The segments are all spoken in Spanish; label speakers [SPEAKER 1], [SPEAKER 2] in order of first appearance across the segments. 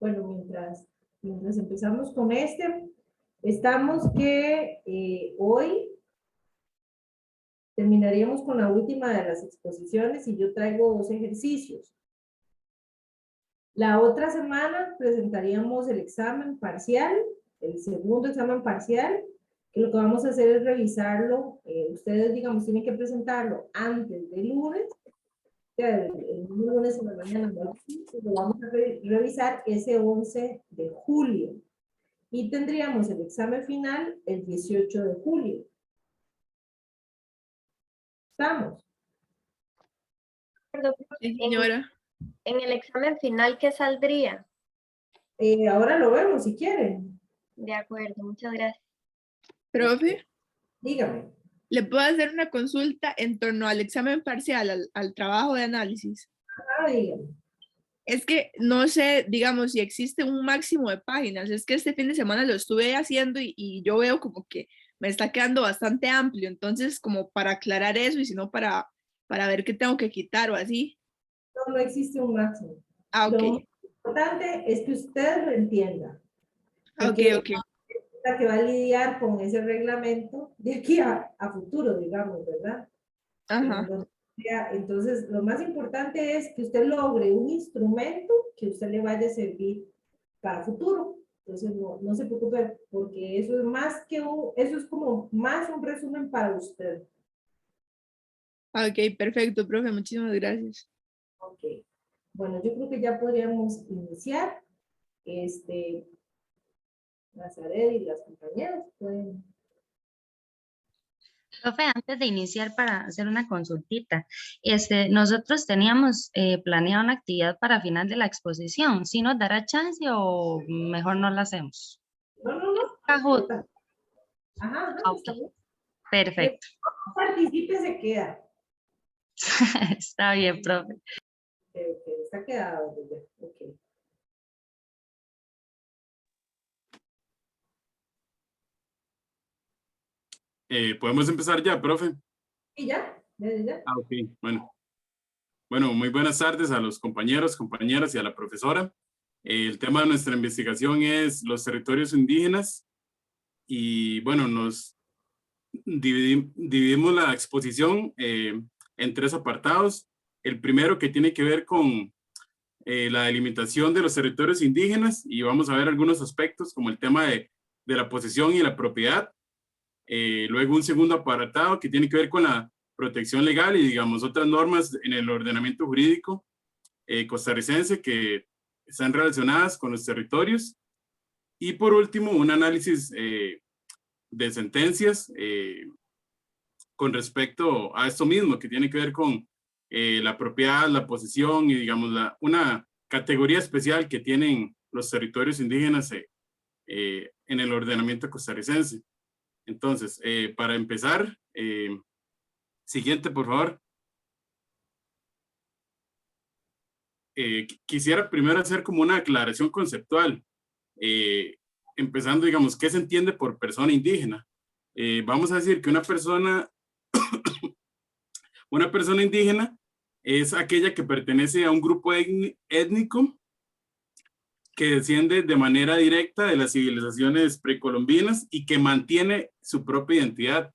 [SPEAKER 1] Bueno, mientras empezamos con estamos que hoy terminaríamos con la última de las exposiciones y yo traigo 2 ejercicios. La otra semana presentaríamos el examen parcial, el segundo examen parcial, que lo que vamos a hacer es revisarlo. Ustedes, digamos, tienen que presentarlo antes del lunes, el lunes en la mañana, lo vamos a revisar ese 11 de julio. Y tendríamos el examen final el 18 de julio. ¿Estamos?
[SPEAKER 2] Sí, señora.
[SPEAKER 3] En el examen final, ¿qué saldría?
[SPEAKER 1] Ahora lo vemos si quieren.
[SPEAKER 3] De acuerdo, muchas gracias.
[SPEAKER 2] Profe,
[SPEAKER 1] Dígame.
[SPEAKER 2] ¿le puedo hacer una consulta en torno al examen parcial, al trabajo de análisis?
[SPEAKER 1] Dígame.
[SPEAKER 2] Es que no sé, digamos, si existe un máximo de páginas. Es que este fin de semana lo estuve haciendo y yo veo como que me está quedando bastante amplio. Entonces, como para aclarar eso y si no para ver qué tengo que quitar o así.
[SPEAKER 1] No existe un máximo.
[SPEAKER 2] Ah, ok.
[SPEAKER 1] Lo importante es que usted lo entienda.
[SPEAKER 2] Ok, ok.
[SPEAKER 1] La que va a lidiar con ese reglamento de aquí a futuro, digamos, ¿verdad?
[SPEAKER 2] Ajá.
[SPEAKER 1] Entonces, lo más importante es que usted logre un instrumento que usted le vaya a servir para futuro. Entonces, no se preocupe, porque eso es más que eso es como más un resumen para usted.
[SPEAKER 2] Ok, perfecto, profe. Muchísimas gracias.
[SPEAKER 1] Ok. Bueno, yo creo que ya podríamos iniciar. Nazaret y las compañeras pueden.
[SPEAKER 4] Profe, antes de iniciar para hacer una consultita, nosotros teníamos planeado una actividad para final de la exposición. ¿Sí nos dará chance o mejor no la hacemos?
[SPEAKER 1] No.
[SPEAKER 4] Kahoot.
[SPEAKER 1] Ajá,
[SPEAKER 4] Okay. Perfecto.
[SPEAKER 1] Participe, se queda.
[SPEAKER 4] Está bien, profe.
[SPEAKER 1] Está quedado. Ok.
[SPEAKER 5] ¿Podemos empezar ya, profe?
[SPEAKER 1] ¿Y ya? ¿Ya?
[SPEAKER 5] Ah, ok, bueno. Bueno, muy buenas tardes a los compañeros, compañeras y a la profesora. El tema de nuestra investigación es los territorios indígenas y bueno, nos dividimos la exposición en 3 apartados. El primero que tiene que ver con la delimitación de los territorios indígenas y vamos a ver algunos aspectos como el tema de la posesión y la propiedad. Luego un segundo apartado que tiene que ver con la protección legal y digamos otras normas en el ordenamiento jurídico costarricense que están relacionadas con los territorios. Y por último, un análisis de sentencias con respecto a esto mismo, que tiene que ver con la propiedad, la posesión y digamos una categoría especial que tienen los territorios indígenas en el ordenamiento costarricense. Entonces, para empezar, siguiente, por favor. Quisiera primero hacer como una aclaración conceptual, empezando, digamos, ¿qué se entiende por persona indígena? Vamos a decir que una persona indígena es aquella que pertenece a un grupo étnico que desciende de manera directa de las civilizaciones precolombinas y que mantiene su propia identidad.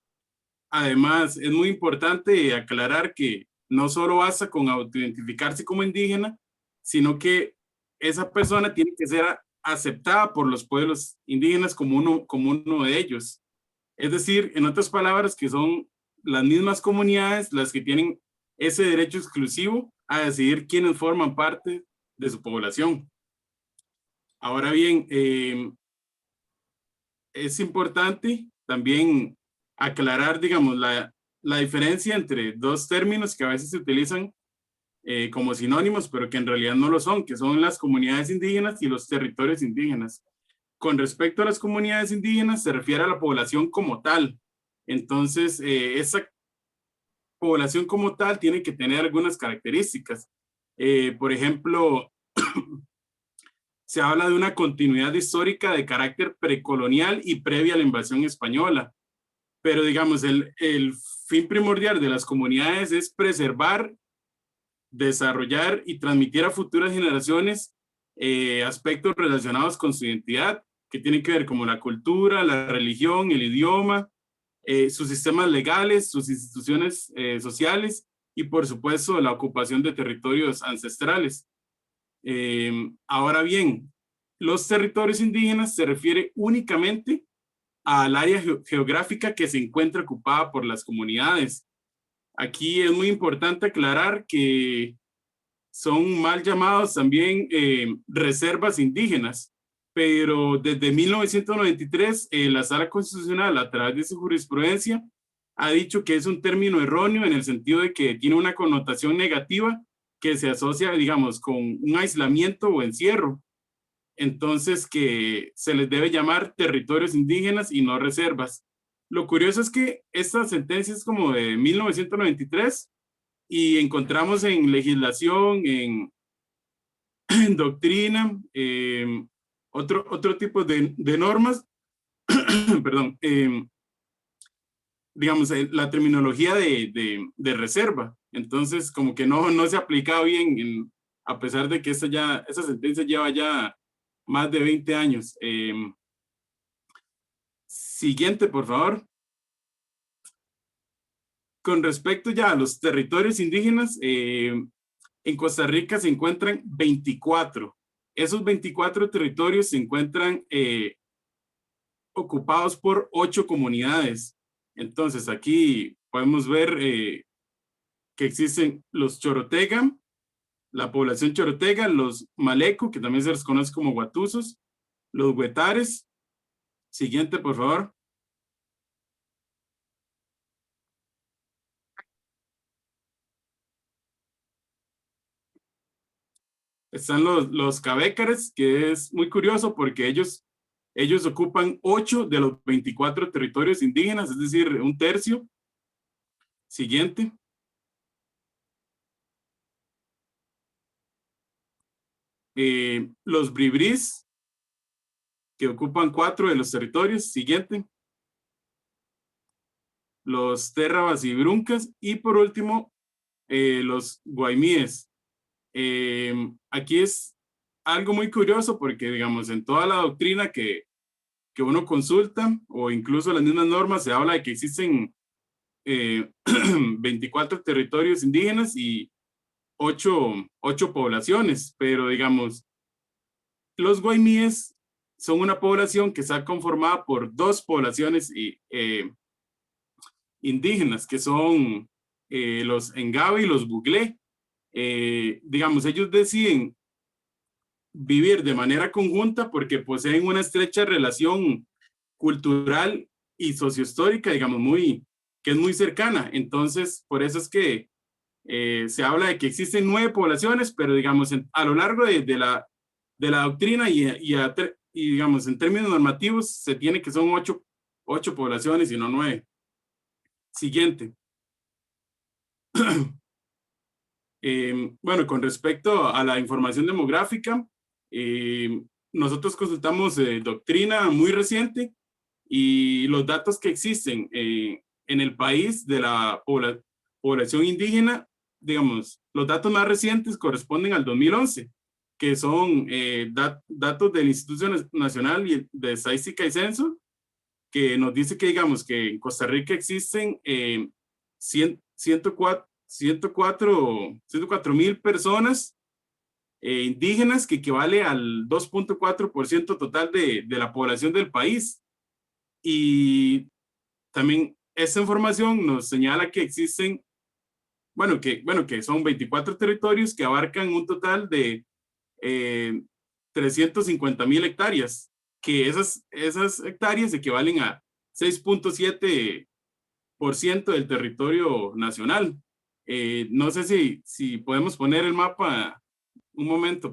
[SPEAKER 5] Además, es muy importante aclarar que no solo basta con autoidentificarse como indígena, sino que esa persona tiene que ser aceptada por los pueblos indígenas como uno de ellos. Es decir, en otras palabras, que son las mismas comunidades las que tienen ese derecho exclusivo a decidir quiénes forman parte de su población. Ahora bien, es importante también aclarar, digamos, la diferencia entre 2 términos que a veces se utilizan como sinónimos, pero que en realidad no lo son, que son las comunidades indígenas y los territorios indígenas. Con respecto a las comunidades indígenas, se refiere a la población como tal. Entonces, esa población como tal tiene que tener algunas características. Por ejemplo, se habla de una continuidad histórica de carácter precolonial y previa a la invasión española. Pero digamos, el fin primordial de las comunidades es preservar, desarrollar y transmitir a futuras generaciones aspectos relacionados con su identidad, que tienen que ver como la cultura, la religión, el idioma, sus sistemas legales, sus instituciones sociales y por supuesto la ocupación de territorios ancestrales. Ahora bien, los territorios indígenas se refiere únicamente al área geográfica que se encuentra ocupada por las comunidades. Aquí es muy importante aclarar que son mal llamados también reservas indígenas, pero desde 1993 la Sala Constitucional, a través de su jurisprudencia, ha dicho que es un término erróneo en el sentido de que tiene una connotación negativa que se asocia, digamos, con un aislamiento o encierro. Entonces, que se les debe llamar territorios indígenas y no reservas. Lo curioso es que esta sentencia es como de 1993 y encontramos en legislación, en doctrina, otro tipo de normas, perdón, digamos, la terminología de reserva. Entonces, como que no se ha aplicado bien, a pesar de que esa sentencia lleva ya más de 20 años. Siguiente, por favor. Con respecto ya a los territorios indígenas, en Costa Rica se encuentran 24. Esos 24 territorios se encuentran ocupados por 8 comunidades. Entonces, aquí podemos ver que existen los Chorotega, la población Chorotega, los Maleco, que también se les conoce como Guatusos, los Huetares. Siguiente, por favor. Están los Cabécares, que es muy curioso porque ellos ocupan 8 de los 24 territorios indígenas, es decir, un tercio. Siguiente. Los Bribrís, que ocupan 4 de los territorios. Siguiente. Los Terrabas y Bruncas. Y por último, los Guaimíes. Aquí es algo muy curioso porque, digamos, en toda la doctrina que uno consulta o incluso las mismas normas se habla de que existen 24 territorios indígenas y 8 poblaciones, pero digamos, los guaimíes son una población que está conformada por 2 poblaciones indígenas, que son los Engabe y los Buglé. Digamos, ellos deciden vivir de manera conjunta porque poseen una estrecha relación cultural y sociohistórica, digamos, que es muy cercana. Entonces, por eso es que se habla de que existen 9 poblaciones, pero digamos, a lo largo de la doctrina y digamos, en términos normativos, se tiene que son 8 poblaciones y no 9. Siguiente. Bueno, con respecto a la información demográfica, nosotros consultamos doctrina muy reciente y los datos que existen en el país de la población indígena, digamos, los datos más recientes corresponden al 2011, que son datos del Instituto Nacional de Estadística y Censo, que nos dice que, digamos, que en Costa Rica existen 104,000 personas indígenas, que equivale al 2.4% total de la población del país. Y también esta información nos señala que existen, que son 24 territorios que abarcan un total de 350,000 hectáreas, que esas hectáreas equivalen a 6.7% del territorio nacional. No sé si podemos poner el mapa un momento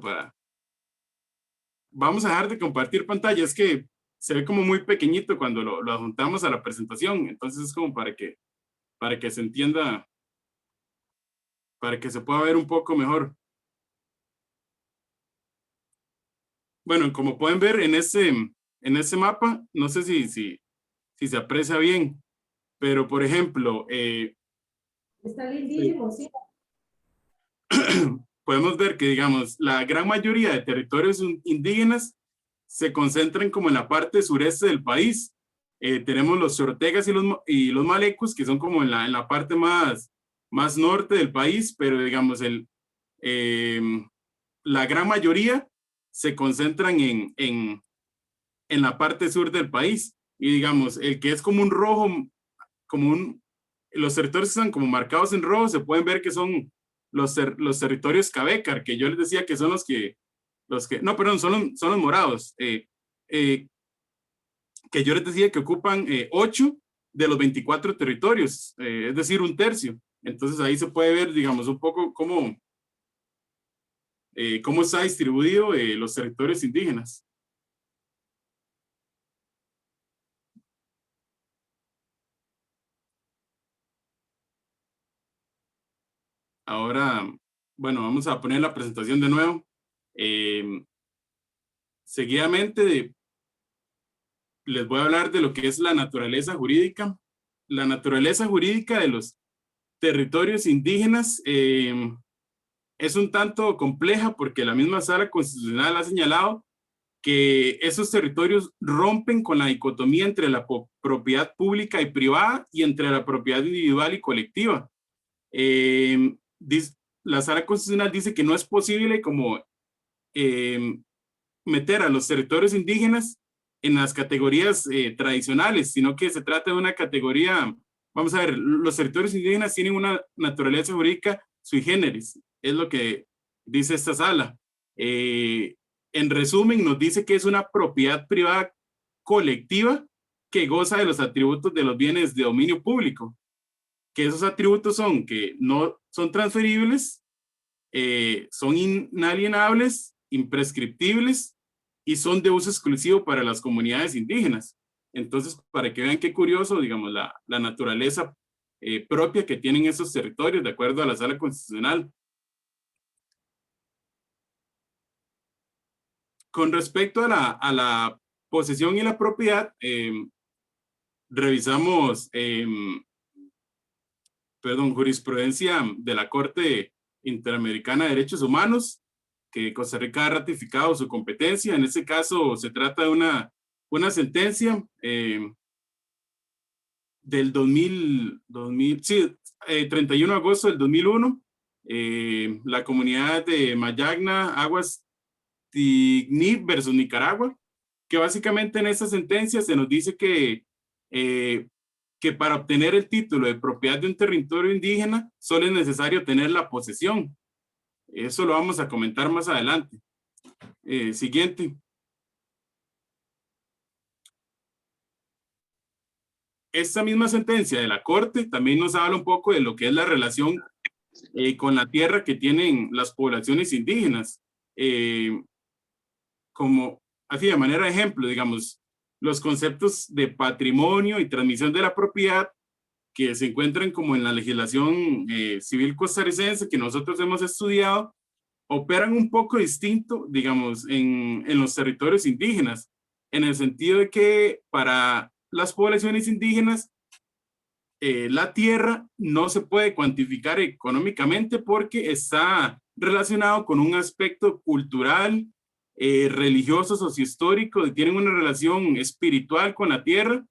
[SPEAKER 5] Vamos a dejar de compartir pantalla, es que se ve como muy pequeñito cuando lo adjuntamos a la presentación, entonces es como para que se entienda, para que se pueda ver un poco mejor. Bueno, como pueden ver en ese mapa, no sé si se aprecia bien, pero por ejemplo...
[SPEAKER 1] Está lindísimo, sí.
[SPEAKER 5] podemos ver que, digamos, la gran mayoría de territorios indígenas se concentran como en la parte sureste del país. Tenemos los Ortegas y los Malecos, que son como en la parte más norte del país, pero digamos, la gran mayoría se concentran en la parte sur del país. Y digamos, el que es como un rojo, los territorios que están como marcados en rojo, se pueden ver que son los territorios Cabecar, que yo les decía que son los que no, perdón, son los morados, que yo les decía que ocupan 8 de los 24 territorios, es decir, un tercio. Entonces ahí se puede ver, digamos, un poco cómo está distribuido los territorios indígenas. Ahora, bueno, vamos a poner la presentación de nuevo. Seguidamente les voy a hablar de lo que es la naturaleza jurídica. La naturaleza jurídica de los territorios indígenas es un tanto compleja porque la misma Sala Constitucional ha señalado que esos territorios rompen con la dicotomía entre la propiedad pública y privada y entre la propiedad individual y colectiva. La Sala Constitucional dice que no es posible como meter a los territorios indígenas en las categorías tradicionales, sino que se trata de una categoría, vamos a ver, los territorios indígenas tienen una naturaleza jurídica sui generis, es lo que dice esta sala. En resumen, nos dice que es una propiedad privada colectiva que goza de los atributos de los bienes de dominio público, que esos atributos son que no son transferibles, son inalienables, imprescriptibles y son de uso exclusivo para las comunidades indígenas. Entonces, para que vean qué curioso, digamos, la naturaleza propia que tienen esos territorios, de acuerdo a la Sala Constitucional. Con respecto a la posesión y la propiedad, revisamos jurisprudencia de la Corte Interamericana de Derechos Humanos, que Costa Rica ha ratificado su competencia. En este caso se trata de una sentencia del 31 de agosto del 2001. La comunidad de Mayagna, Aguas Tigní versus Nicaragua, que básicamente en esta sentencia se nos dice que para obtener el título de propiedad de un territorio indígena solo es necesario tener la posesión. Eso lo vamos a comentar más adelante. Siguiente. Esta misma sentencia de la Corte también nos habla un poco de lo que es la relación con la tierra que tienen las poblaciones indígenas. Como así de manera de ejemplo, digamos, los conceptos de patrimonio y transmisión de la propiedad que se encuentran como en la legislación civil costarricense que nosotros hemos estudiado, operan un poco distinto, digamos, en los territorios indígenas, en el sentido de que para las poblaciones indígenas la tierra no se puede cuantificar económicamente porque está relacionado con un aspecto cultural, religioso, sociohistórico, tienen una relación espiritual con la tierra,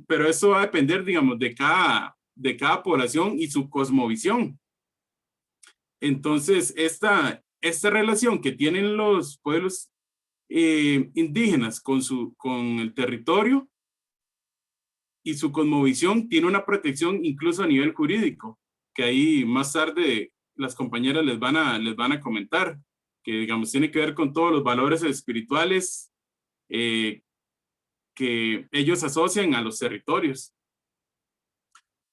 [SPEAKER 5] pero eso va a depender, digamos, de cada población y su cosmovisión. Entonces, esta relación que tienen los pueblos indígenas con el territorio y su cosmovisión tiene una protección incluso a nivel jurídico, que ahí más tarde las compañeras les van a comentar, que digamos tiene que ver con todos los valores espirituales que ellos asocian a los territorios.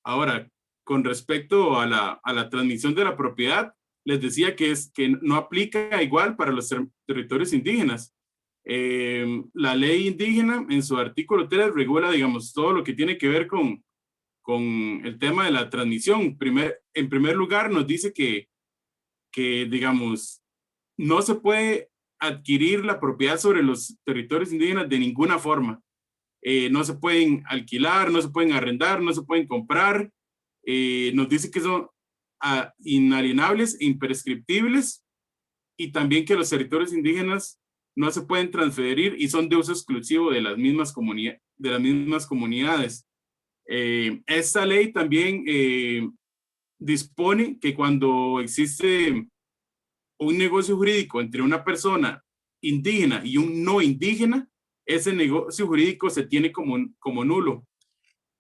[SPEAKER 5] Ahora, con respecto a la transmisión de la propiedad, les decía que no aplica igual para los territorios indígenas. La ley indígena en su artículo 3 regula, digamos, todo lo que tiene que ver con el tema de la transmisión. En primer lugar, nos dice que digamos, no se puede adquirir la propiedad sobre los territorios indígenas de ninguna forma. No se pueden alquilar, no se pueden arrendar, no se pueden comprar. Nos dice que inalienables e imprescriptibles, y también que los territorios indígenas no se pueden transferir y son de uso exclusivo de las mismas comunidades. Esta ley también dispone que cuando existe un negocio jurídico entre una persona indígena y un no indígena, ese negocio jurídico se tiene como nulo.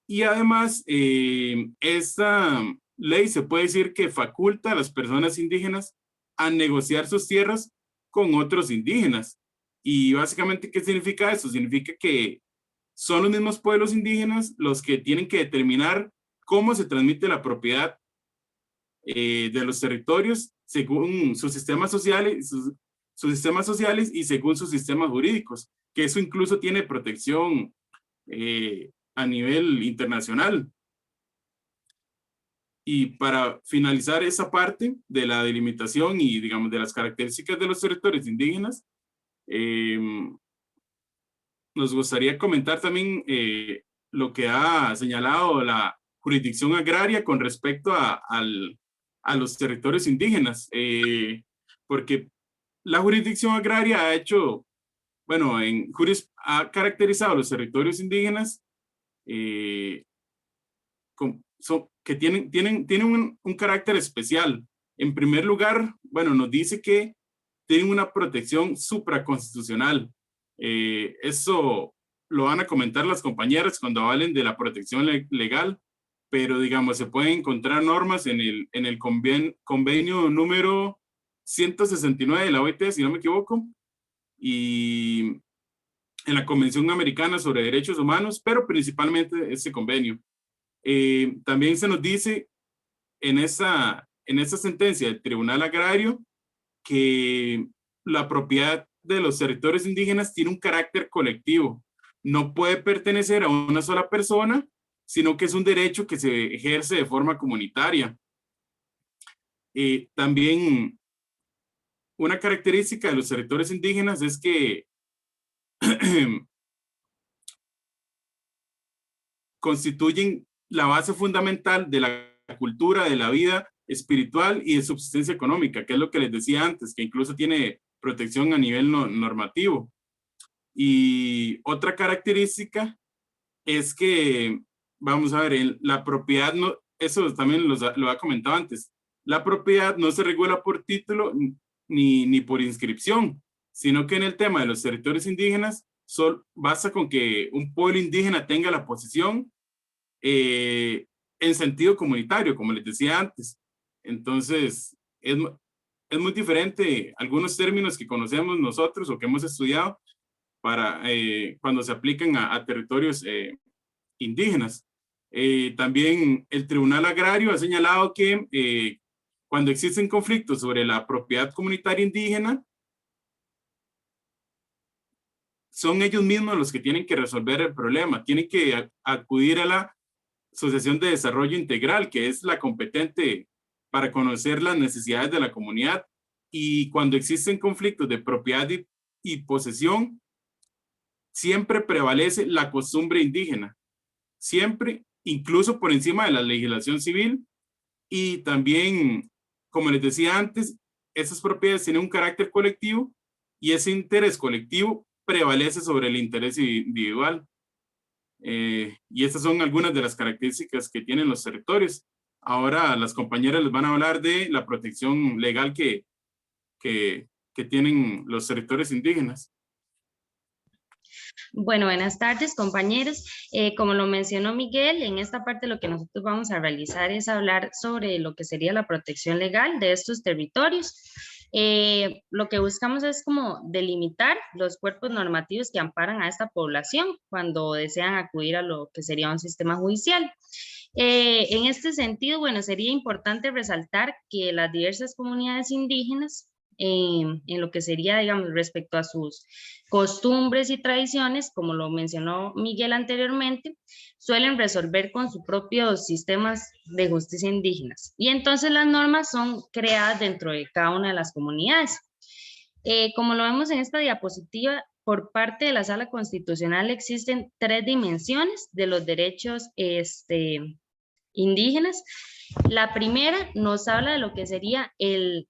[SPEAKER 5] Y además, esta ley se puede decir que faculta a las personas indígenas a negociar sus tierras con otros indígenas. Y básicamente, ¿qué significa eso? Significa que son los mismos pueblos indígenas los que tienen que determinar cómo se transmite la propiedad de los territorios según sus sistemas sociales, sus sistemas sociales y según sus sistemas jurídicos, que eso incluso tiene protección a nivel internacional. Y para finalizar esa parte de la delimitación y, digamos, de las características de los territorios indígenas, nos gustaría comentar también lo que ha señalado la jurisdicción agraria con respecto a los territorios indígenas, porque la jurisdicción agraria ha hecho, bueno, ha caracterizado a los territorios indígenas que tienen un carácter especial. En primer lugar, bueno, nos dice que tienen una protección supraconstitucional. Eso lo van a comentar las compañeras cuando hablen de la protección legal, pero digamos, se pueden encontrar normas en el convenio número 169 de la OIT, si no me equivoco, y en la Convención Americana sobre Derechos Humanos, pero principalmente ese convenio. También se nos dice en esa sentencia del Tribunal Agrario que la propiedad de los territorios indígenas tiene un carácter colectivo. No puede pertenecer a una sola persona, sino que es un derecho que se ejerce de forma comunitaria. También una característica de los territorios indígenas es que constituyen la base fundamental de la cultura, de la vida espiritual y de subsistencia económica, que es lo que les decía antes, que incluso tiene protección a nivel normativo. Y otra característica es que, vamos a ver, la propiedad, eso también lo ha comentado antes, la propiedad no se regula por título ni por inscripción, sino que en el tema de los territorios indígenas basta con que un pueblo indígena tenga la posesión en sentido comunitario, como les decía antes. Entonces, es muy diferente algunos términos que conocemos nosotros o que hemos estudiado para cuando se aplican a territorios indígenas. También el Tribunal Agrario ha señalado que cuando existen conflictos sobre la propiedad comunitaria indígena, son ellos mismos los que tienen que resolver el problema, tienen que acudir a la Asociación de Desarrollo Integral, que es la competente para conocer las necesidades de la comunidad, y cuando existen conflictos de propiedad y posesión, siempre prevalece la costumbre indígena, siempre, incluso por encima de la legislación civil, y también, como les decía antes, esas propiedades tienen un carácter colectivo y ese interés colectivo prevalece sobre el interés individual. Y estas son algunas de las características que tienen los territorios. Ahora las compañeras les van a hablar de la protección legal que tienen los territorios indígenas.
[SPEAKER 4] Bueno, buenas tardes, compañeros. Como lo mencionó Miguel, en esta parte lo que nosotros vamos a realizar es hablar sobre lo que sería la protección legal de estos territorios. Lo que buscamos es como delimitar los cuerpos normativos que amparan a esta población cuando desean acudir a lo que sería un sistema judicial. En este sentido, bueno, sería importante resaltar que las diversas comunidades indígenas en lo que sería, digamos, respecto a sus costumbres y tradiciones, como lo mencionó Miguel anteriormente, suelen resolver con sus propios sistemas de justicia indígenas. Y entonces las normas son creadas dentro de cada una de las comunidades. Como lo vemos en esta diapositiva, por parte de la Sala Constitucional existen 3 dimensiones de los derechos indígenas. La primera nos habla de lo que sería el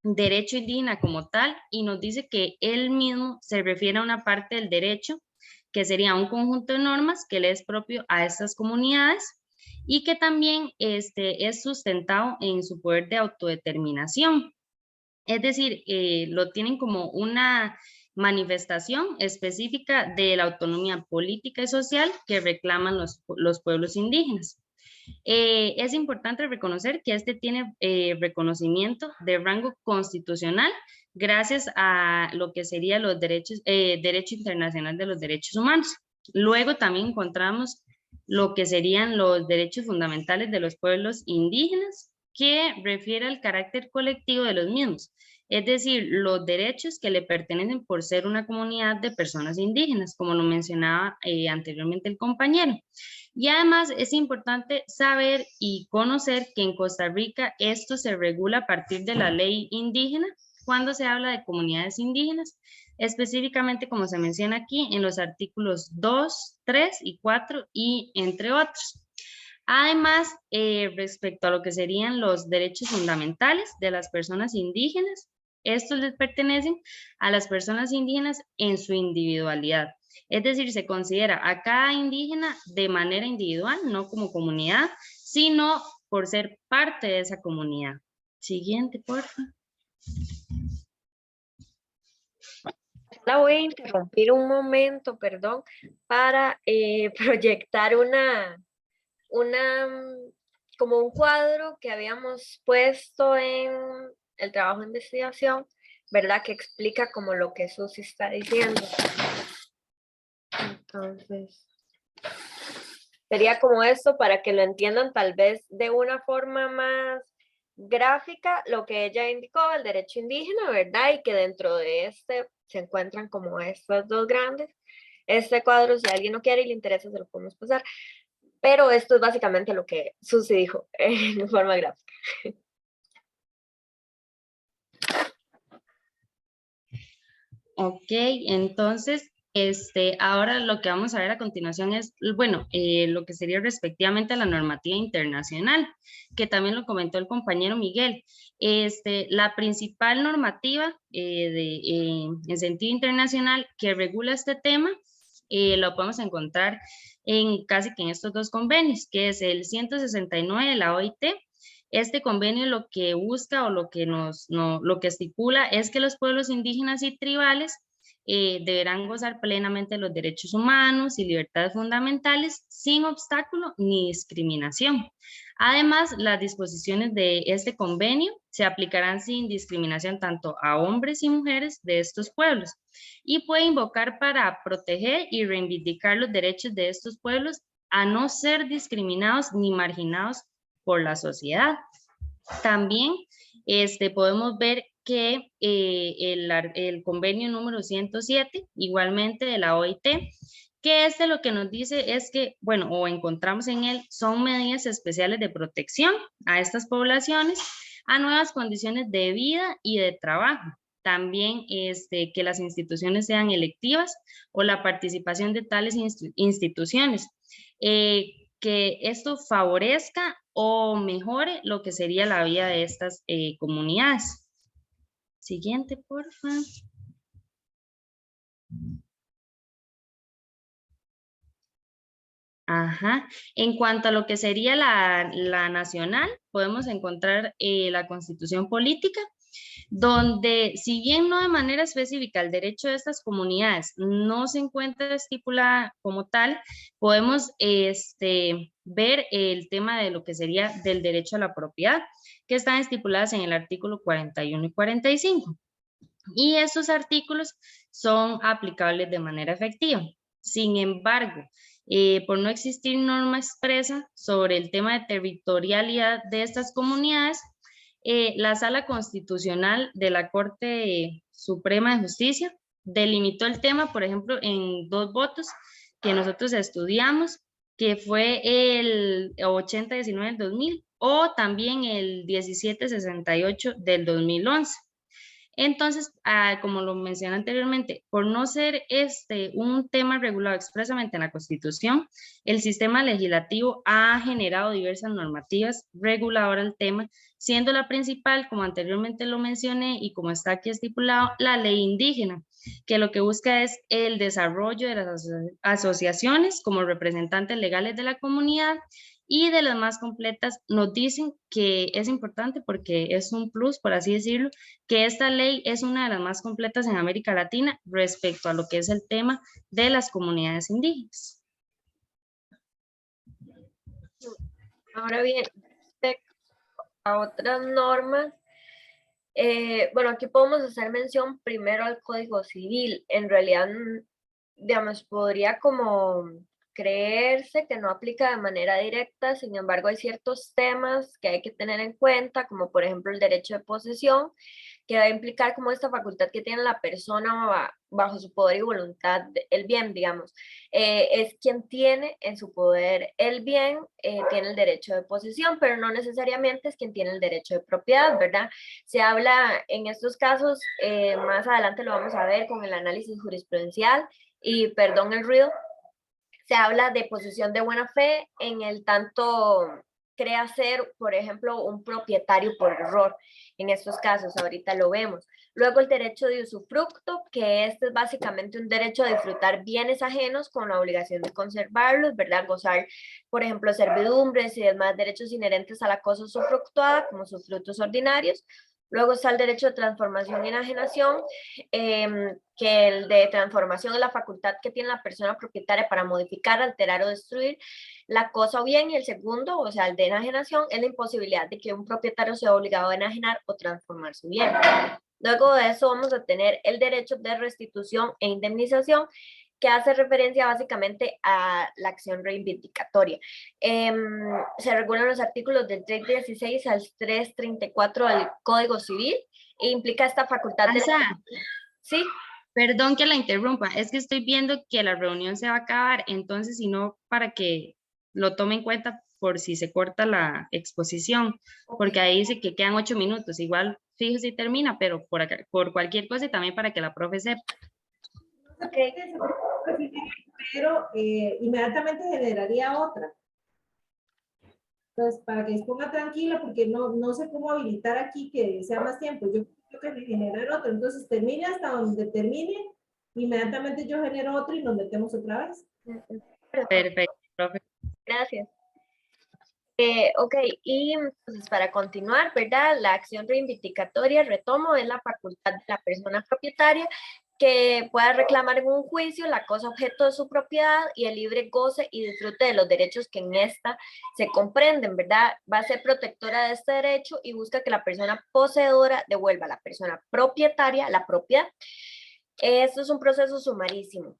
[SPEAKER 4] derecho indígena como tal y nos dice que él mismo se refiere a una parte del derecho que sería un conjunto de normas que le es propio a estas comunidades y que también es sustentado en su poder de autodeterminación. Es decir, lo tienen como una manifestación específica de la autonomía política y social que reclaman los pueblos indígenas. Es importante reconocer que este tiene reconocimiento de rango constitucional gracias a lo que sería los derechos, derecho internacional de los derechos humanos. Luego también encontramos lo que serían los derechos fundamentales de los pueblos indígenas, que refiere al carácter colectivo de los mismos, es decir, los derechos que le pertenecen por ser una comunidad de personas indígenas, como lo mencionaba anteriormente el compañero. Y además es importante saber y conocer que en Costa Rica esto se regula a partir de la ley indígena cuando se habla de comunidades indígenas, específicamente como se menciona aquí en los artículos 2, 3 y 4 y entre otros. Además, respecto a lo que serían los derechos fundamentales de las personas indígenas, estos les pertenecen a las personas indígenas en su individualidad. Es decir, se considera a cada indígena de manera individual, no como comunidad, sino por ser parte de esa comunidad. Siguiente, por favor.
[SPEAKER 3] La voy a interrumpir un momento, perdón, para proyectar como un cuadro que habíamos puesto en el trabajo de investigación, ¿verdad? Que explica como lo que Susi está diciendo. Entonces, sería como esto para que lo entiendan tal vez de una forma más gráfica, lo que ella indicó, el derecho indígena, ¿verdad? Y que dentro de este se encuentran como estos dos grandes. Este cuadro, si a alguien no quiere y le interesa, se lo podemos pasar. Pero esto es básicamente lo que Susi dijo en forma gráfica.
[SPEAKER 4] Ok, entonces, ahora lo que vamos a ver a continuación es, bueno, lo que sería respectivamente a la normativa internacional, que también lo comentó el compañero Miguel. La principal normativa en sentido internacional que regula este tema, lo podemos encontrar casi que en estos dos convenios, que es el 169 de la OIT. Este convenio lo que busca o lo que estipula es que los pueblos indígenas y tribales deberán gozar plenamente de los derechos humanos y libertades fundamentales sin obstáculo ni discriminación. Además, las disposiciones de este convenio se aplicarán sin discriminación tanto a hombres y mujeres de estos pueblos y puede invocar para proteger y reivindicar los derechos de estos pueblos a no ser discriminados ni marginados por la sociedad. También podemos ver que el convenio número 107, igualmente de la OIT, que lo que nos dice es que, bueno, o encontramos en él, son medidas especiales de protección a estas poblaciones, a nuevas condiciones de vida y de trabajo. También que las instituciones sean electivas o la participación de tales instituciones. Que esto favorezca o mejore lo que sería la vida de estas comunidades. Siguiente, por favor. Ajá. En cuanto a lo que sería la nacional, podemos encontrar la Constitución Política, donde si bien no de manera específica el derecho de estas comunidades no se encuentra estipulada como tal, podemos ver el tema de lo que sería del derecho a la propiedad, que están estipuladas en el artículo 41 y 45. Y estos artículos son aplicables de manera efectiva. Sin embargo, por no existir norma expresa sobre el tema de territorialidad de estas comunidades, la Sala Constitucional de la Corte Suprema de Justicia delimitó el tema, por ejemplo, en 2 votos que nosotros estudiamos, que fue el 8019 del 2000 o también el 1768 del 2011. Entonces, como lo mencioné anteriormente, por no ser un tema regulado expresamente en la Constitución, el sistema legislativo ha generado diversas normativas reguladoras del tema, siendo la principal, como anteriormente lo mencioné y como está aquí estipulado, la ley indígena, que lo que busca es el desarrollo de las asociaciones como representantes legales de la comunidad, y de las más completas nos dicen que es importante porque es un plus, por así decirlo, que esta ley es una de las más completas en América Latina respecto a lo que es el tema de las comunidades indígenas.
[SPEAKER 3] Ahora bien, respecto a otras normas, bueno, aquí podemos hacer mención primero al Código Civil. En realidad, digamos, podría como creerse que no aplica de manera directa, sin embargo hay ciertos temas que hay que tener en cuenta, como por ejemplo el derecho de posesión, que va a implicar como esta facultad que tiene la persona bajo su poder y voluntad, el bien, digamos, es quien tiene en su poder el bien, tiene el derecho de posesión, pero no necesariamente es quien tiene el derecho de propiedad, ¿verdad? Se habla en estos casos, más adelante lo vamos a ver con el análisis jurisprudencial, y perdón el ruido, se habla de posesión de buena fe en el tanto crea ser, por ejemplo, un propietario por error. En estos casos, ahorita lo vemos. Luego el derecho de usufructo, que este es básicamente un derecho a disfrutar bienes ajenos con la obligación de conservarlos, ¿verdad? Gozar, por ejemplo, servidumbres y demás derechos inherentes a la cosa usufructuada, como sus frutos ordinarios. Luego está el derecho de transformación y enajenación, que el de transformación es la facultad que tiene la persona propietaria para modificar, alterar o destruir la cosa o bien, y el segundo, o sea, el de enajenación, es la imposibilidad de que un propietario sea obligado a enajenar o transformar su bien. Luego de eso vamos a tener el derecho de restitución e indemnización, que hace referencia básicamente a la acción reivindicatoria. Se regulan los artículos del 316 al 334 del Código Civil e implica esta facultad de... Sí.
[SPEAKER 4] Perdón que la interrumpa, es que estoy viendo que la reunión se va a acabar, entonces si no, para que lo tome en cuenta por si se corta la exposición, porque ahí dice que quedan 8 minutos, igual fijo si termina, pero por cualquier cosa y también para que la profe sepa.
[SPEAKER 3] Okay.
[SPEAKER 1] Pero inmediatamente generaría otra. Entonces, para que se ponga tranquila, porque no sé cómo habilitar aquí que sea más tiempo. Yo creo que me generar otro. Entonces, termine hasta donde termine, inmediatamente yo genero otro y nos metemos otra vez.
[SPEAKER 4] Perfecto, profe.
[SPEAKER 3] Gracias. Ok, y entonces para continuar, ¿verdad? La acción reivindicatoria, retomo, es la facultad de la persona propietaria que pueda reclamar en un juicio la cosa objeto de su propiedad y el libre goce y disfrute de los derechos que en esta se comprenden, ¿verdad? Va a ser protectora de este derecho y busca que la persona poseedora devuelva a la persona propietaria la propiedad. Esto es un proceso sumarísimo.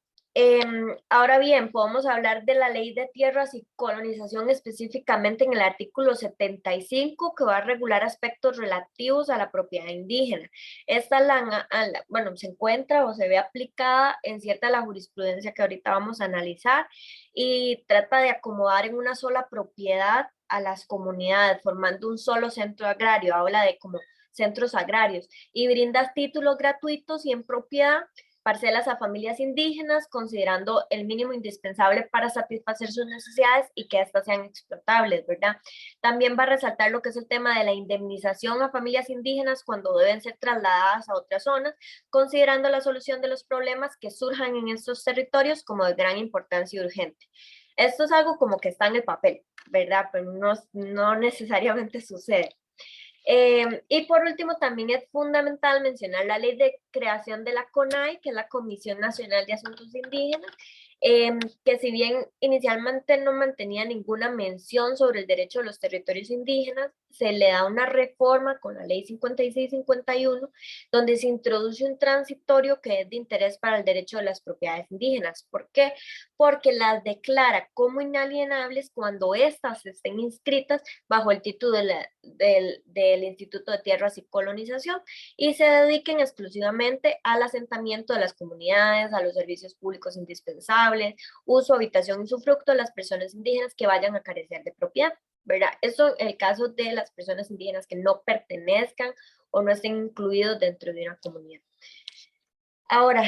[SPEAKER 3] Ahora bien, podemos hablar de la ley de tierras y colonización específicamente en el artículo 75, que va a regular aspectos relativos a la propiedad indígena. Esta bueno, se encuentra o se ve aplicada en cierta la jurisprudencia que ahorita vamos a analizar y trata de acomodar en una sola propiedad a las comunidades, formando un solo centro agrario. Habla de como centros agrarios y brinda títulos gratuitos y en propiedad parcelas a familias indígenas, considerando el mínimo indispensable para satisfacer sus necesidades y que éstas sean explotables, ¿verdad? También va a resaltar lo que es el tema de la indemnización a familias indígenas cuando deben ser trasladadas a otras zonas, considerando la solución de los problemas que surjan en estos territorios como de gran importancia y urgente. Esto es algo como que está en el papel, ¿verdad? Pero no necesariamente sucede. Y por último, también es fundamental mencionar la ley de creación de la CONAI, que es la Comisión Nacional de Asuntos Indígenas, que si bien inicialmente no mantenía ninguna mención sobre el derecho de los territorios indígenas, se le da una reforma con la ley 56-51, donde se introduce un transitorio que es de interés para el derecho de las propiedades indígenas. ¿Por qué? Porque las declara como inalienables cuando éstas estén inscritas bajo el título del Instituto de Tierras y Colonización y se dediquen exclusivamente al asentamiento de las comunidades, a los servicios públicos indispensables, uso, habitación y usufructo de las personas indígenas que vayan a carecer de propiedad, ¿verdad? Eso en el caso de las personas indígenas que no pertenezcan o no estén incluidos dentro de una comunidad. Ahora,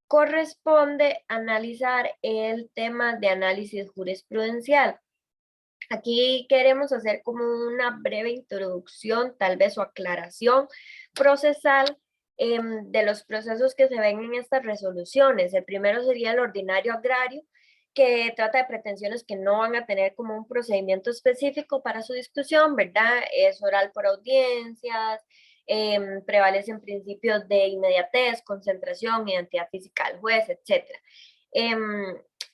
[SPEAKER 3] corresponde analizar el tema de análisis jurisprudencial. Aquí queremos hacer como una breve introducción, tal vez, o aclaración procesal de los procesos que se ven en estas resoluciones. El primero sería el ordinario agrario, que trata de pretensiones que no van a tener como un procedimiento específico para su discusión, ¿verdad? Es oral por audiencias, prevalecen principios de inmediatez, concentración, identidad física del juez, etc.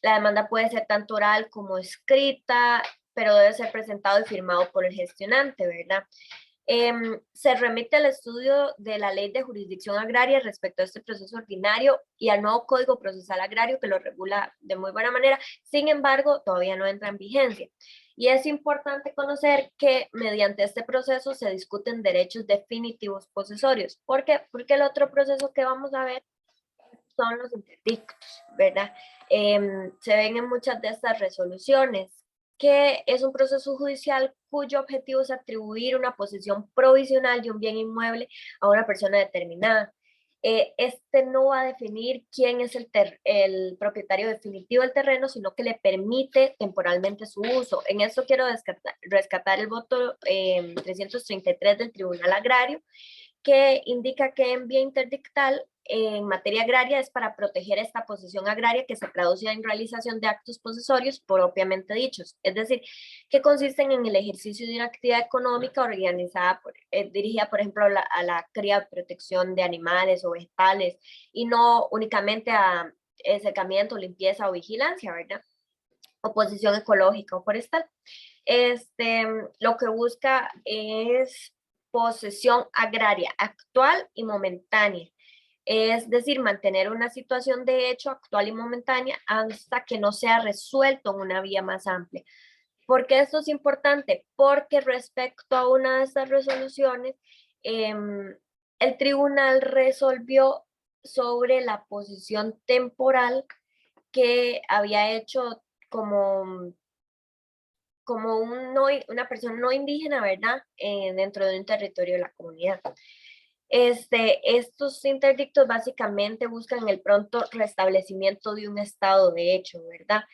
[SPEAKER 3] La demanda puede ser tanto oral como escrita, pero debe ser presentado y firmado por el gestionante, ¿verdad? Se remite al estudio de la Ley de Jurisdicción Agraria respecto a este proceso ordinario y al nuevo Código Procesal Agrario que lo regula de muy buena manera. Sin embargo, todavía no entra en vigencia. Y es importante conocer que mediante este proceso se discuten derechos definitivos posesorios. ¿Por qué? Porque el otro proceso que vamos a ver son los interdictos, ¿verdad? Se ven en muchas de estas resoluciones que es un proceso judicial cuyo objetivo es atribuir una posesión provisional de un bien inmueble a una persona determinada. Este no va a definir quién es el propietario definitivo del terreno, sino que le permite temporalmente su uso. En eso quiero rescatar el voto 333 del Tribunal Agrario, que indica que en vía interdictal en materia agraria es para proteger esta posesión agraria que se traduce en realización de actos posesorios propiamente dichos, es decir, que consisten en el ejercicio de una actividad económica organizada, dirigida por ejemplo a la cría, protección de animales o vegetales y no únicamente a secamiento, limpieza o vigilancia, ¿verdad? O posesión ecológica o forestal. Lo que busca es posesión agraria actual y momentánea, es decir, mantener una situación de hecho actual y momentánea hasta que no sea resuelto en una vía más amplia. ¿Por qué esto es importante? Porque respecto a una de estas resoluciones, el tribunal resolvió sobre la posición temporal que había hecho como una persona no indígena, ¿verdad? Dentro de un territorio de la comunidad. Estos interdictos básicamente buscan el pronto restablecimiento de un estado de hecho, ¿verdad?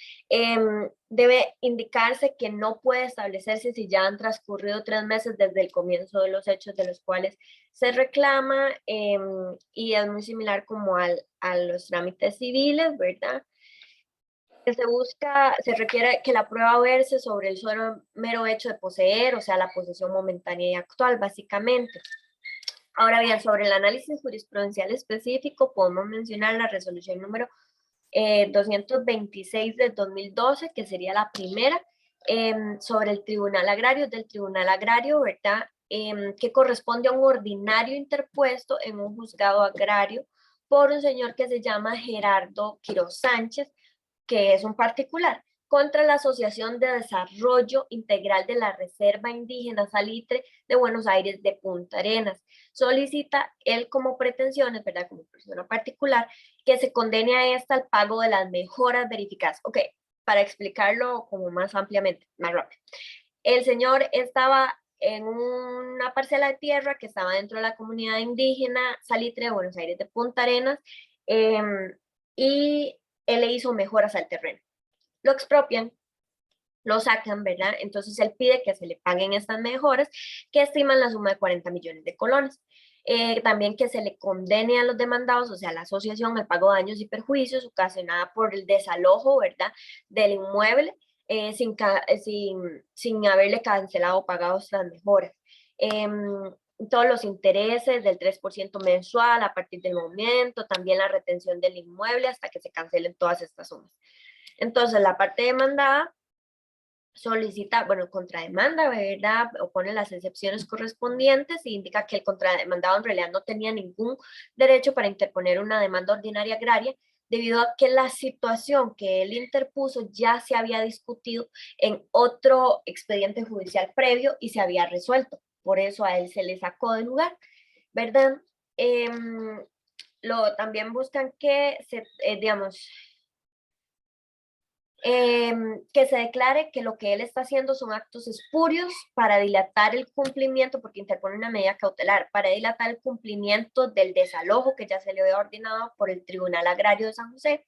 [SPEAKER 3] Debe indicarse que no puede establecerse si ya han transcurrido 3 meses desde el comienzo de los hechos de los cuales se reclama, y es muy similar como a los trámites civiles, ¿verdad? Se requiere que la prueba verse sobre el solo mero hecho de poseer, o sea, la posesión momentánea y actual, básicamente. Ahora bien, sobre el análisis jurisprudencial específico, podemos mencionar la resolución número 226 del 2012, que sería la primera, sobre el Tribunal Agrario, ¿verdad? Que corresponde a un ordinario interpuesto en un juzgado agrario por un señor que se llama Gerardo Quiroz Sánchez, que es un particular, contra la Asociación de Desarrollo Integral de la Reserva Indígena Salitre de Buenos Aires de Punta Arenas. Solicita él como pretensiones, ¿verdad? Como persona particular, que se condene a esta al pago de las mejoras verificadas. Ok, para explicarlo como más ampliamente, más rápido. El señor estaba en una parcela de tierra que estaba dentro de la comunidad indígena Salitre de Buenos Aires de Punta Arenas, y él le hizo mejoras al terreno. Lo expropian, lo sacan, ¿verdad? Entonces él pide que se le paguen estas mejoras, que estiman la suma de 40 millones de colones. También que se le condene a los demandados, o sea, a la asociación, al pago de daños y perjuicios ocasionada por el desalojo, ¿verdad?, del inmueble, sin haberle cancelado o pagado las mejoras. Todos los intereses del 3% mensual a partir del momento, también la retención del inmueble hasta que se cancelen todas estas sumas. Entonces, la parte demandada solicita, bueno, contrademanda, ¿verdad? Opone las excepciones correspondientes e indica que el contrademandado en realidad no tenía ningún derecho para interponer una demanda ordinaria agraria, debido a que la situación que él interpuso ya se había discutido en otro expediente judicial previo y se había resuelto. Por eso a él se le sacó del lugar, ¿verdad? También buscan que digamos, que se declare que lo que él está haciendo son actos espurios para dilatar el cumplimiento, porque interpone una medida cautelar, para dilatar el cumplimiento del desalojo que ya se le había ordenado por el Tribunal Agrario de San José,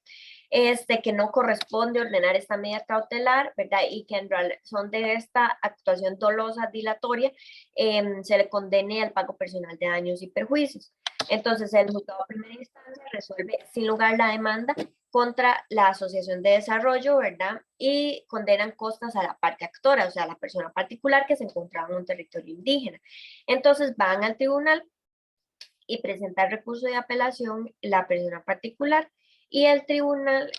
[SPEAKER 3] que no corresponde ordenar esta medida cautelar, ¿verdad? Y que en razón de esta actuación dolosa dilatoria se le condene al pago personal de daños y perjuicios. Entonces, el juzgado de primera instancia resuelve sin lugar la demanda contra la Asociación de Desarrollo, ¿verdad? Y condenan costas a la parte actora, o sea, a la persona particular que se encontraba en un territorio indígena. Entonces, van al tribunal y presentar recurso de apelación la persona particular, y el tribunal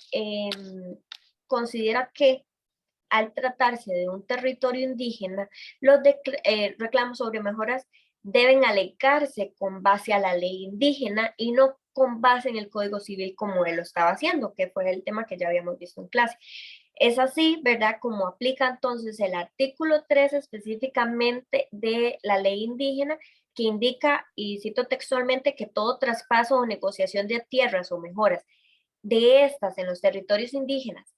[SPEAKER 3] considera que al tratarse de un territorio indígena, los reclamos sobre mejoras deben alegarse con base a la ley indígena y no con base en el Código Civil como él lo estaba haciendo, que fue el tema que ya habíamos visto en clase. Es así, ¿verdad? Como aplica entonces el artículo 3 específicamente de la ley indígena, que indica, y cito textualmente, que todo traspaso o negociación de tierras o mejoras de estas en los territorios indígenas